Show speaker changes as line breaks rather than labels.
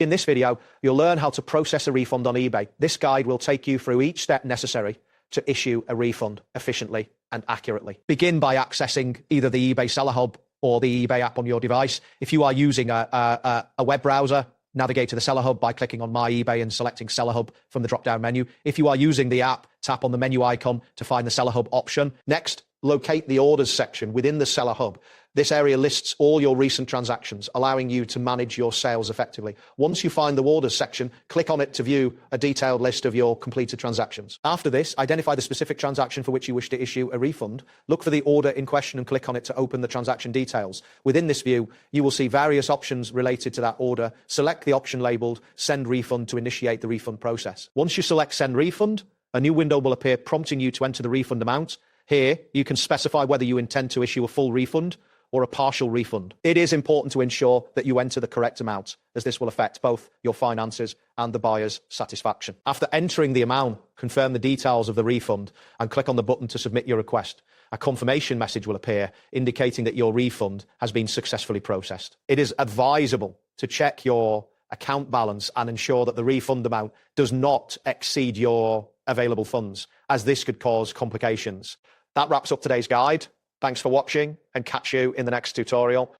In this video, you'll learn how to process a refund on eBay. This guide will take you through each step necessary to issue a refund efficiently and accurately. Begin by accessing either the eBay Seller Hub or the eBay app on your device. If you are using a web browser, navigate to the Seller Hub by clicking on My eBay and selecting Seller Hub from the drop-down menu. If you are using the app, tap on the menu icon to find the Seller Hub option. Next, locate the Orders section within the Seller Hub. This area lists all your recent transactions, allowing you to manage your sales effectively. Once you find the Orders section, click on it to view a detailed list of your completed transactions. After this, identify the specific transaction for which you wish to issue a refund. Look for the order in question and click on it to open the transaction details. Within this view, you will see various options related to that order. Select the option labeled Send Refund to initiate the refund process. Once you select Send Refund, a new window will appear prompting you to enter the refund amount. Here, you can specify whether you intend to issue a full refund or a partial refund. It is important to ensure that you enter the correct amount, as this will affect both your finances and the buyer's satisfaction. After entering the amount, confirm the details of the refund and click on the button to submit your request. A confirmation message will appear indicating that your refund has been successfully processed. It is advisable to check your account balance and ensure that the refund amount does not exceed your available funds, as this could cause complications. That wraps up today's guide. Thanks for watching and catch you in the next tutorial.